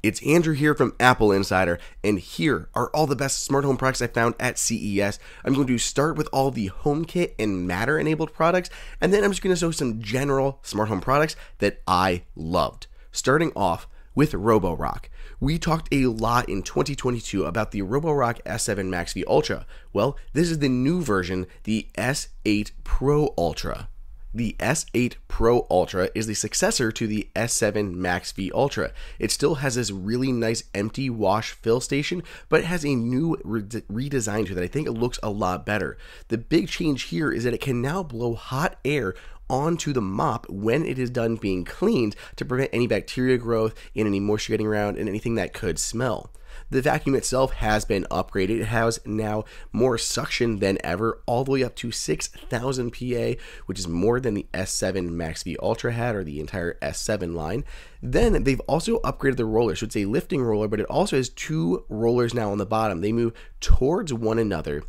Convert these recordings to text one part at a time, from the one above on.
It's Andrew here from AppleInsider, and here are all the best smart home products I found at CES. I'm going to start with all the HomeKit and Matter enabled products, and then I'm just going to show some general smart home products that I loved. Starting off with Roborock. We talked a lot in 2022 about the Roborock S7 Max V Ultra. Well, this is the new version, the S8 Pro Ultra. The S8 Pro Ultra is the successor to the S7 Max V Ultra. It still has this really nice empty wash fill station, but it has a new redesign to it that I think it looks a lot better. The big change here is that it can now blow hot air onto the mop when it is done being cleaned to prevent any bacteria growth and any moisture getting around and anything that could smell. The vacuum itself has been upgraded. It has now more suction than ever, all the way up to 6,000 PA, which is more than the S7 Max V Ultra had, or the entire S7 line. Then they've also upgraded the roller, so it's a lifting roller, but it also has two rollers now on the bottom. They move towards one another,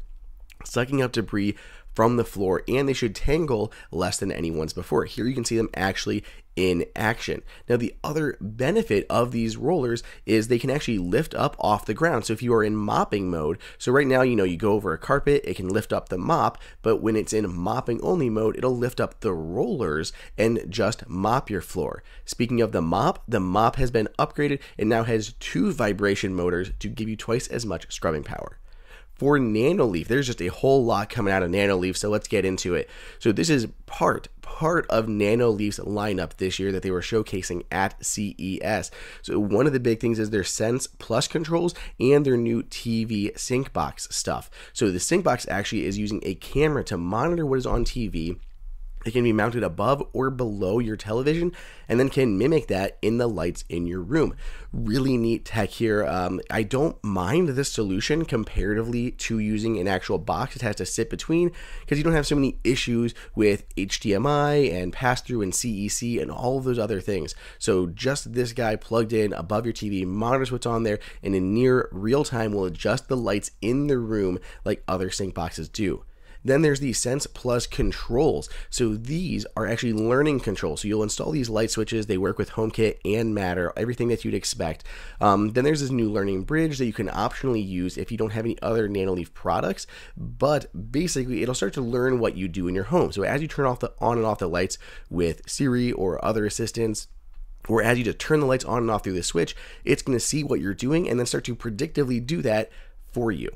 sucking up debris from the floor, and they should tangle less than any ones before. Here you can see them actually in action. Now, the other benefit of these rollers is they can actually lift up off the ground. So if you are in mopping mode, so right now, you go over a carpet, it can lift up the mop, but when it's in mopping only mode, it'll lift up the rollers and just mop your floor. Speaking of the mop has been upgraded and now has 2 vibration motors to give you twice as much scrubbing power. For Nanoleaf, there's just a whole lot coming out of Nanoleaf, so let's get into it. So this is part of Nanoleaf's lineup this year that they were showcasing at CES. So one of the big things is their Sense Plus controls and their new TV Sync box stuff. So the Sync box actually is using a camera to monitor what is on TV. It can be mounted above or below your television and then can mimic that in the lights in your room. Really neat tech here. I don't mind this solution comparatively to using an actual box it has to sit between, because you don't have so many issues with HDMI and pass-through and CEC and all of those other things. So just this guy plugged in above your TV monitors what's on there, and in near real time will adjust the lights in the room like other sync boxes do. Then there's the Sense Plus controls. So these are actually learning controls. So you'll install these light switches. They work with HomeKit and Matter, everything that you'd expect. Then there's this new learning bridge that you can optionally use if you don't have any other Nanoleaf products. But basically, it'll start to learn what you do in your home. So as you turn off the on and off the lights with Siri or other assistants, or as you just turn the lights on and off through the switch, it's going to see what you're doing and then start to predictively do that for you.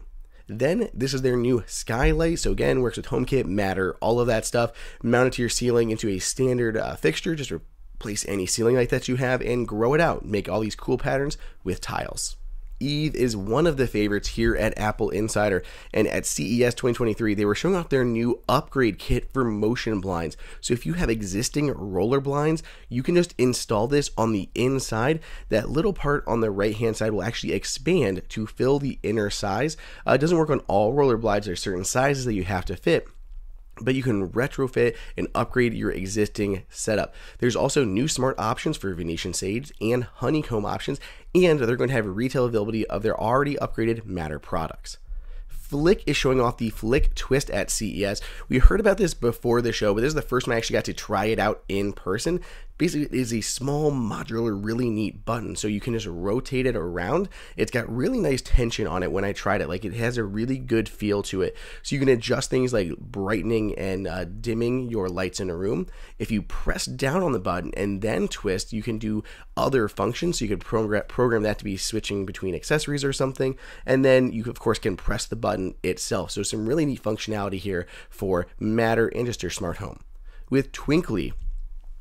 Then this is their new skylight. So again, works with HomeKit, Matter, all of that stuff, mounted to your ceiling into a standard fixture. Just replace any ceiling light that you have and grow it out. Make all these cool patterns with tiles. Eve is one of the favorites here at AppleInsider, and at CES 2023 they were showing off their new upgrade kit for motion blinds. So if you have existing roller blinds, you can just install this on the inside. That little part on the right hand side will actually expand to fill the inner size. It doesn't work on all roller blinds. There's certain sizes that you have to fit, but you can retrofit and upgrade your existing setup. There's also new smart options for Venetian Sage and honeycomb options, and they're going to have retail availability of their already upgraded Matter products. Flic is showing off the Flic Twist at CES. We heard about this before the show, but this is the first time I actually got to try it out in person. Basically, it is a small, modular, really neat button, so you can just rotate it around. It's got really nice tension on it when I tried it. Like, it has a really good feel to it. So you can adjust things like brightening and dimming your lights in a room. If you press down on the button and then twist, you can do other functions. So you could program that to be switching between accessories or something. And then you, of course, can press the button itself. So some really neat functionality here for Matter and just your smart home. With Twinkly,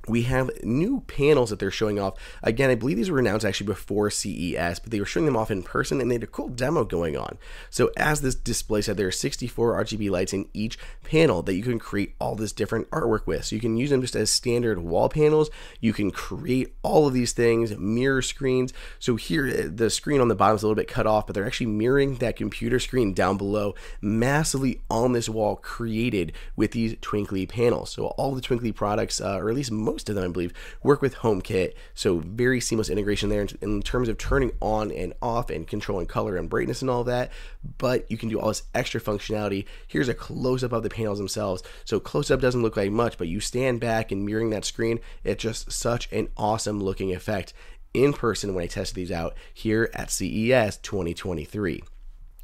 we have new panels that they're showing off. Again, I believe these were announced actually before CES, but they were showing them off in person and they had a cool demo going on. So as this display said, there are 64 RGB lights in each panel that you can create all this different artwork with. So you can use them just as standard wall panels. You can create all of these things, mirror screens. So here, the screen on the bottom is a little bit cut off, but they're actually mirroring that computer screen down below massively on this wall created with these Twinkly panels. So all the Twinkly products, or at least most of them, I believe, work with HomeKit, so very seamless integration there in terms of turning on and off and controlling color and brightness and all of that. But you can do all this extra functionality. Here's a close-up of the panels themselves. So close-up doesn't look like much, but you stand back and mirroring that screen, it's just such an awesome looking effect. in person when I tested these out here at CES 2023.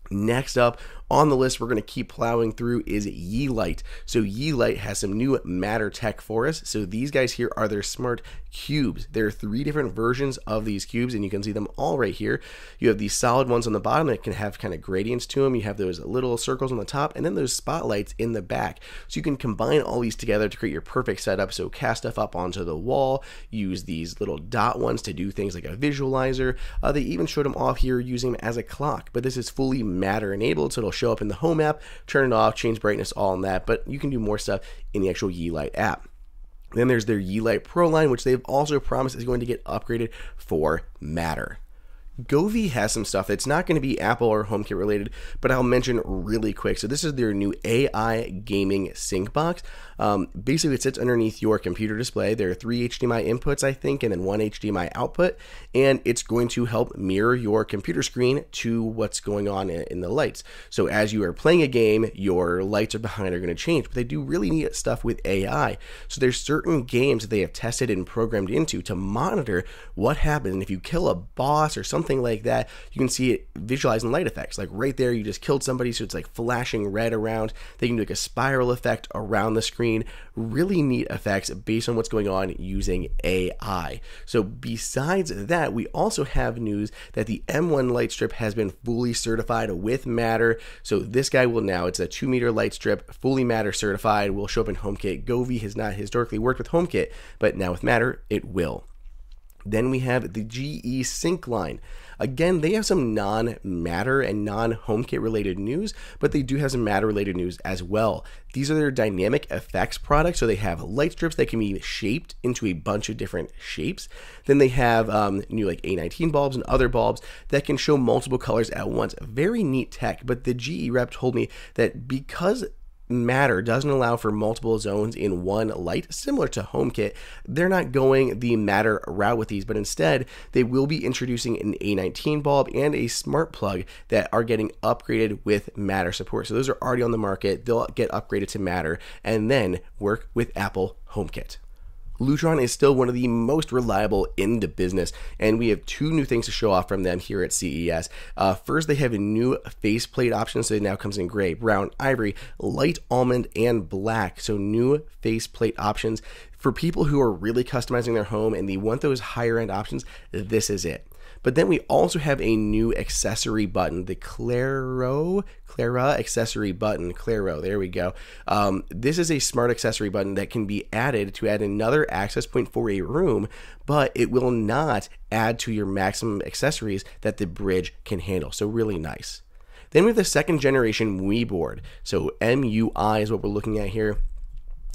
Next up on the list, we're going to keep plowing through is Yeelight. So Yeelight has some new Matter tech for us. So these guys here are their smart cubes. There are 3 different versions of these cubes, and you can see them all right here. You have these solid ones on the bottom that can have kind of gradients to them. You have those little circles on the top, and then those spotlights in the back. So you can combine all these together to create your perfect setup. So cast stuff up onto the wall, use these little dot ones to do things like a visualizer. They even showed them off here using them as a clock, but this is fully Matter enabled, so it'll show up in the Home app, turn it off, change brightness, all in that, but you can do more stuff in the actual Yeelight app. Then there's their Yeelight Pro line, which they've also promised is going to get upgraded for Matter. Govee has some stuff that's not going to be Apple or HomeKit related, but I'll mention really quick. So this is their new AI gaming Cync box. Basically, it sits underneath your computer display. There are 3 HDMI inputs, I think, and then 1 HDMI output, and it's going to help mirror your computer screen to what's going on in the lights. So as you are playing a game, your lights are behind are going to change, but they do really neat stuff with AI. So there's certain games that they have tested and programmed into to monitor what happens, and if you kill a boss or something like that, you can see it visualizing light effects. Like right there, you just killed somebody, so it's like flashing red around. They can do like a spiral effect around the screen. Really neat effects based on what's going on using AI. So besides that, we also have news that the M1 light strip has been fully certified with Matter. So this guy will now, it's a 2-meter light strip, fully Matter certified, will show up in HomeKit. Govee has not historically worked with HomeKit, but now with Matter, it will. Then we have the GE Cync line. Again, they have some non-Matter and non-HomeKit related news, but they do have some Matter related news as well. These are their dynamic effects products, so they have light strips that can be shaped into a bunch of different shapes. Then they have new like A19 bulbs and other bulbs that can show multiple colors at once. Very neat tech, but the GE rep told me that because Matter doesn't allow for multiple zones in one light, similar to HomeKit, they're not going the Matter route with these, but instead they will be introducing an A19 bulb and a smart plug that are getting upgraded with Matter support. So those are already on the market. They'll get upgraded to Matter and then work with Apple HomeKit. Lutron is still one of the most reliable in the business, and we have 2 new things to show off from them here at CES. First, they have a new faceplate option, so it now comes in gray, brown, ivory, light almond, and black. So new faceplate options for people who are really customizing their home and they want those higher end options. This is it. But then we also have a new accessory button, the Clara accessory button. Claro, there we go. This is a smart accessory button that can be added to add another access point for a room, but it will not add to your maximum accessories that the bridge can handle. So really nice. Then we have the 2nd generation Mui board. So MUI is what we're looking at here.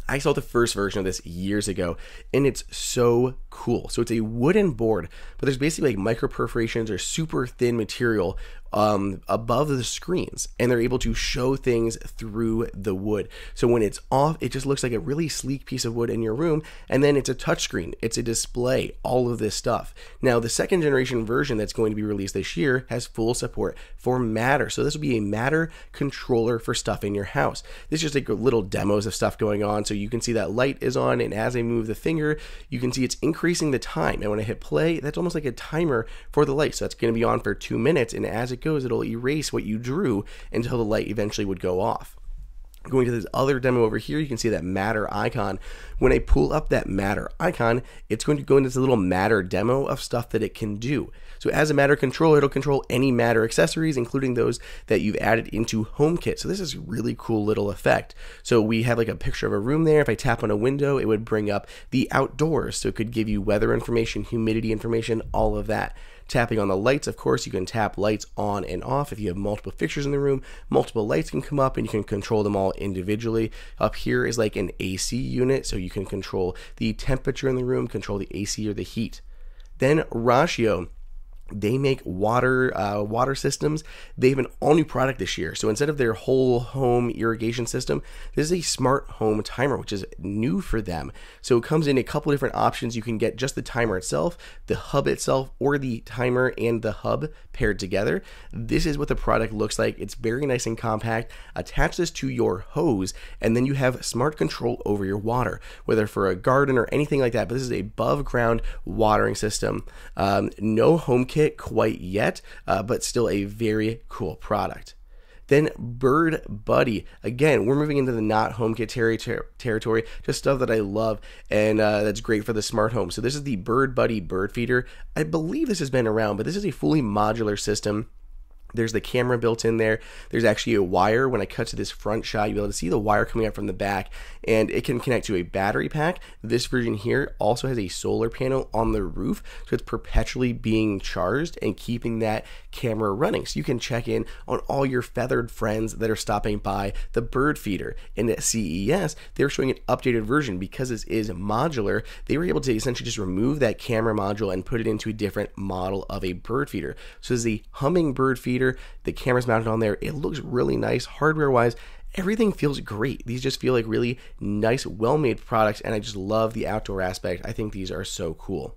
I saw the first version of this years ago, and it's so cool. So it's a wooden board, but there's basically like micro perforations or super thin material above the screens, and they're able to show things through the wood. So when it's off, it just looks like a really sleek piece of wood in your room, and then it's a touchscreen, it's a display, all of this stuff. Now, the 2nd generation version that's going to be released this year has full support for Matter. So this will be a Matter controller for stuff in your house. This is just like little demos of stuff going on. So you can see that light is on, and as I move the finger, you can see it's increasing the time. And when I hit play, that's almost like a timer for the light. So that's going to be on for 2 minutes, and as it goes, it'll erase what you drew until the light eventually would go off. Going to this other demo over here, you can see that Matter icon. When I pull up that Matter icon, it's going to go into this little Matter demo of stuff that it can do. So as a Matter controller, it'll control any Matter accessories, including those that you've added into HomeKit. So this is a really cool little effect. So we have like a picture of a room there. If I tap on a window, it would bring up the outdoors. So it could give you weather information, humidity information, all of that. Tapping on the lights, of course, you can tap lights on and off. If you have multiple fixtures in the room, multiple lights can come up and you can control them all individually. Up here is like an AC unit, so you can control the temperature in the room, control the AC or the heat. Then Rachio. They make water systems. They have an all new product this year. So instead of their whole home irrigation system, this is a smart home timer, which is new for them. So it comes in a couple different options. You can get just the timer itself, the hub itself, or the timer and the hub paired together. This is what the product looks like. It's very nice and compact. Attach this to your hose, and then you have smart control over your water, whether for a garden or anything like that. But this is a above ground watering system. No HomeKit quite yet, but still a very cool product. Then BirdBuddy. Again, we're moving into the not HomeKit territory, just stuff that I love, and that's great for the smart home. So this is the BirdBuddy bird feeder. I believe this has been around, but this is a fully modular system. There's the camera built in there. There's actually a wire. When I cut to this front shot, you'll be able to see the wire coming out from the back, and it can connect to a battery pack. This version here also has a solar panel on the roof, so it's perpetually being charged and keeping that camera running. So you can check in on all your feathered friends that are stopping by the bird feeder. And at CES, they were showing an updated version because this is modular. They were able to essentially just remove that camera module and put it into a different model of a bird feeder. So this is a humming bird feeder. The camera's mounted on there. It looks really nice hardware wise. Everything feels great. These just feel like really nice, well-made products, and I just love the outdoor aspect. I think these are so cool.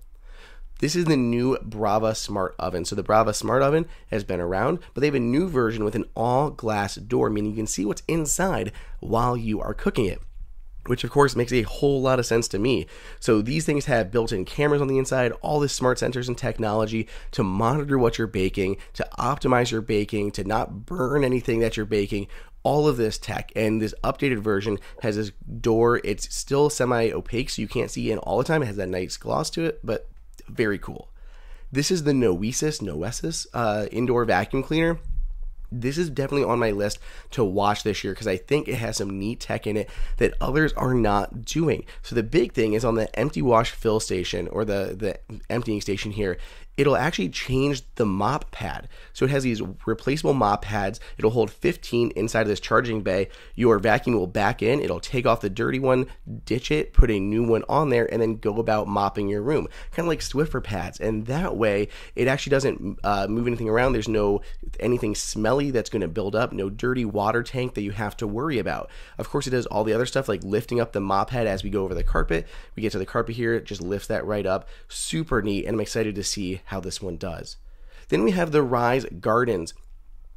This is the new Brava Smart Oven. So the Brava Smart Oven has been around, but they have a new version with an all-glass door, meaning you can see what's inside while you are cooking it, which of course makes a whole lot of sense to me. So these things have built-in cameras on the inside, all this smart sensors and technology to monitor what you're baking, to optimize your baking, to not burn anything that you're baking, all of this tech. And this updated version has this door. It's still semi-opaque, so you can't see in all the time. It has that nice gloss to it, but very cool. This is the Noesis indoor vacuum cleaner. This is definitely on my list to watch this year because I think it has some neat tech in it that others are not doing. So the big thing is on the empty wash fill station, or the emptying station here, it'll actually change the mop pad. So it has these replaceable mop pads. It'll hold 15 inside of this charging bay. Your vacuum will back in. It'll take off the dirty one, ditch it, put a new one on there, and then go about mopping your room. Kind of like Swiffer pads. And that way, it actually doesn't move anything around. There's no anything smelly that's going to build up. No dirty water tank that you have to worry about. Of course, it does all the other stuff like lifting up the mop head as we go over the carpet. We get to the carpet here. It just lifts that right up. Super neat, and I'm excited to see how this one does. Then we have the Rise Gardens.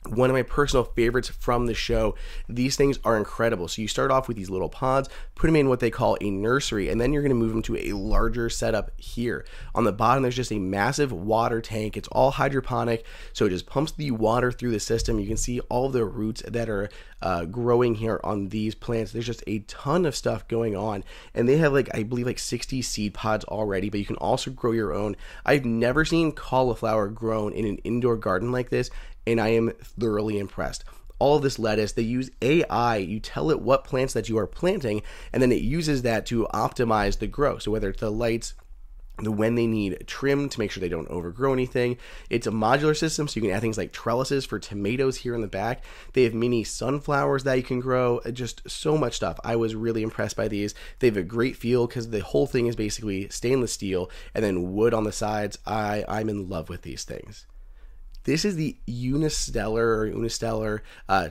One of my personal favorites from the show. These things are incredible. So you start off with these little pods, put them in what they call a nursery, and then you're going to move them to a larger setup here. On the bottom, there's just a massive water tank. It's all hydroponic, so it just pumps the water through the system. You can see all the roots that are growing here on these plants. There's just a ton of stuff going on, and they have I believe 60 seed pods already, but you can also grow your own. I've never seen cauliflower grown in an indoor garden like this, and I am thoroughly impressed. All of this lettuce, they use AI. You tell it what plants that you are planting, and then it uses that to optimize the growth. So whether it's the lights, when they need trim to make sure they don't overgrow anything. It's a modular system, so you can add things like trellises for tomatoes here in the back. They have mini sunflowers that you can grow, just so much stuff. I was really impressed by these. They have a great feel because the whole thing is basically stainless steel and then wood on the sides. I'm in love with these things. This is the Unistellar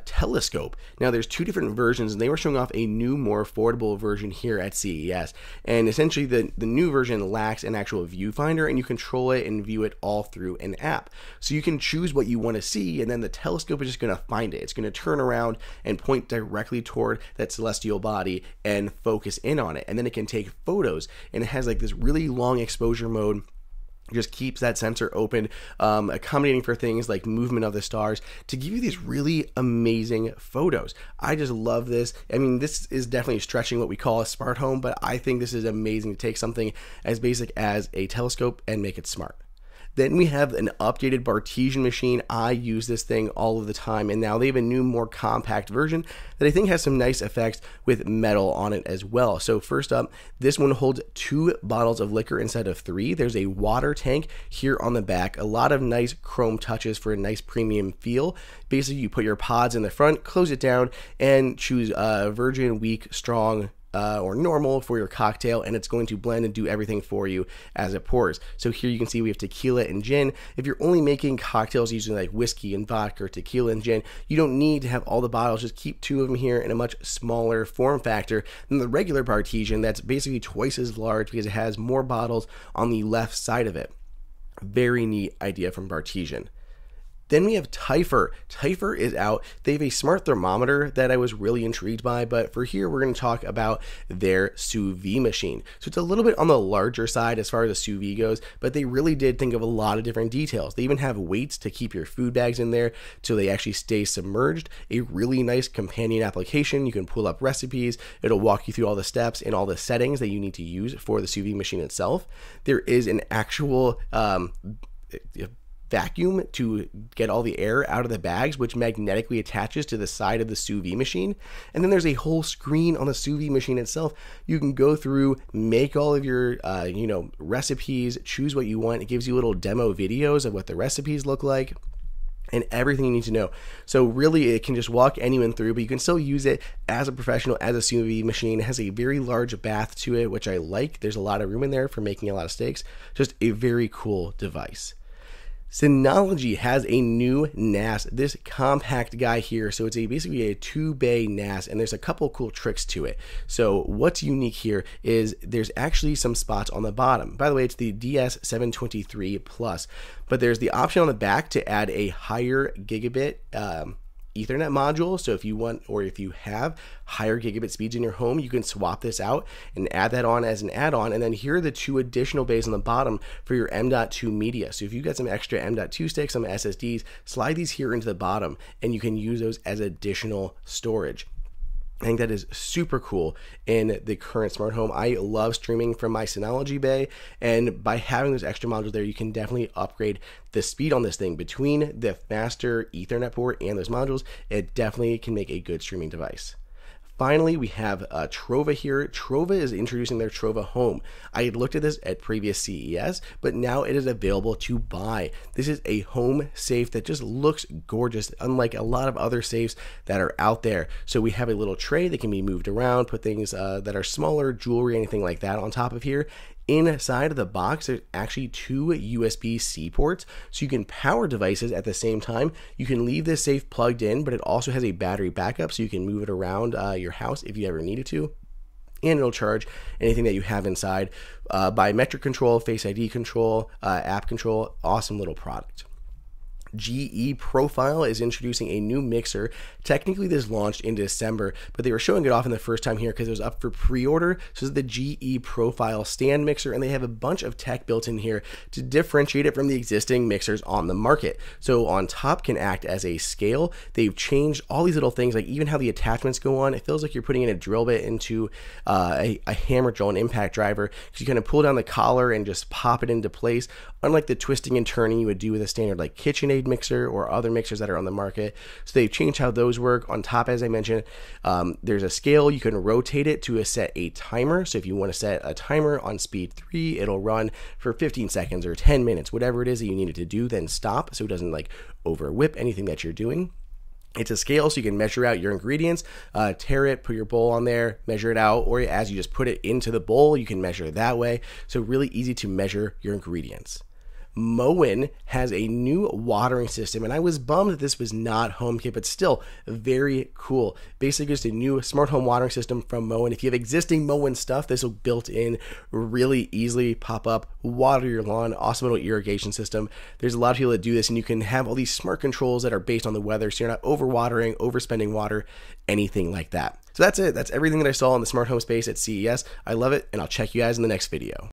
Telescope. Now, there's two different versions, and they were showing off a new, more affordable version here at CES. And essentially, the new version lacks an actual viewfinder, and you control it and view it all through an app. So you can choose what you want to see, and then the telescope is just going to find it. It's going to turn around and point directly toward that celestial body and focus in on it. And then it can take photos, and it has this really long exposure mode. Just keeps that sensor open, accommodating for things like movement of the stars to give you these really amazing photos. I just love this. I mean, this is definitely stretching what we call a smart home, but I think this is amazing to take something as basic as a telescope and make it smart. Then we have an updated Bartesian machine. I use this thing all of the time, and now they have a new, more compact version that I think has some nice effects with metal on it as well. So first up, this one holds 2 bottles of liquor instead of 3. There's a water tank here on the back. A lot of nice chrome touches for a nice premium feel. Basically, you put your pods in the front, close it down, and choose virgin, weak, strong, or normal for your cocktail, and it's going to blend and do everything for you as it pours. So here you can see we have tequila and gin. If you're only making cocktails using like whiskey and vodka or tequila and gin, you don't need to have all the bottles. Just keep 2 of them here in a much smaller form factor than the regular Bartesian that's basically twice as large because it has more bottles on the left side of it. Very neat idea from Bartesian. Then we have Typhur. Typhur is out. They have a smart thermometer that I was really intrigued by, but for here we're going to talk about their Sous Vide machine. So it's a little bit on the larger side as far as the Sous Vide goes, but they really did think of a lot of different details. They even have weights to keep your food bags in there so they actually stay submerged. A really nice companion application. You can pull up recipes. It'll walk you through all the steps and all the settings that you need to use for the Sous Vide machine itself. There is an actual vacuum to get all the air out of the bags, which magnetically attaches to the side of the Sous Vide machine. And then there's a whole screen on the Sous Vide machine itself. You can go through, make all of your recipes, choose what you want. It gives you little demo videos of what the recipes look like and everything you need to know. So really it can just walk anyone through, but you can still use it as a professional, as a Sous Vide machine. It has a very large bath to it, which I like. There's a lot of room in there for making a lot of steaks. Just a very cool device. Synology has a new NAS, this compact guy here. So it's basically a 2-bay NAS, and there's a couple cool tricks to it. So what's unique here is there's actually some spots on the bottom. By the way, it's the DS723 Plus, but there's the option on the back to add a higher gigabit Ethernet module. So if you want, or if you have higher gigabit speeds in your home, you can swap this out and add that on as an add-on. And then here are the 2 additional bays on the bottom for your M.2 media. So if you've got some extra M.2 sticks, some SSDs, slide these here into the bottom and you can use those as additional storage. I think that is super cool in the current smart home. I love streaming from my Synology bay, and by having those extra modules there, you can definitely upgrade the speed on this thing. Between the faster Ethernet port and those modules, it definitely can make a good streaming device. Finally, we have Trova here. Trova is introducing their Trova Home. I had looked at this at previous CES, but now it is available to buy. This is a home safe that just looks gorgeous, unlike a lot of other safes that are out there. So we have a little tray that can be moved around, put things that are smaller, jewelry, anything like that on top of here. Inside of the box, there's actually 2 USB-C ports, so you can power devices at the same time. You can leave this safe plugged in, but it also has a battery backup, so you can move it around your house if you ever needed to. And it'll charge anything that you have inside. Biometric control, Face ID control, app control, awesome little product. GE Profile is introducing a new mixer. Technically this launched in December, but they were showing it off in the first time here because it was up for pre-order. So this is the GE Profile stand mixer, and they have a bunch of tech built in here to differentiate it from the existing mixers on the market. So on top can act as a scale. They've changed all these little things, like even how the attachments go on. It feels like you're putting in a drill bit into a hammer drill, an impact driver, because you kind of pull down the collar and just pop it into place, unlike the twisting and turning you would do with a standard like KitchenAid mixer or other mixers that are on the market. So they've changed how those work. On top, as I mentioned, there's a scale. You can rotate it to set a timer. So if you want to set a timer on speed 3, it'll run for 15 seconds or 10 minutes, whatever it is that you need it to do, then stop so it doesn't like over whip anything that you're doing. It's a scale, so you can measure out your ingredients, tear it, put your bowl on there, measure it out, or as you just put it into the bowl, you can measure it that way. So really easy to measure your ingredients. Moen has a new watering system, and I was bummed that this was not HomeKit, but still very cool. Basically just a new smart home watering system from Moen. If you have existing Moen stuff, this will built in really easily pop up, water your lawn, awesome little irrigation system. There's a lot of people that do this, and you can have all these smart controls that are based on the weather, so you're not overwatering, overspending water, anything like that. So that's it. That's everything that I saw in the smart home space at CES. I love it, and I'll check you guys in the next video.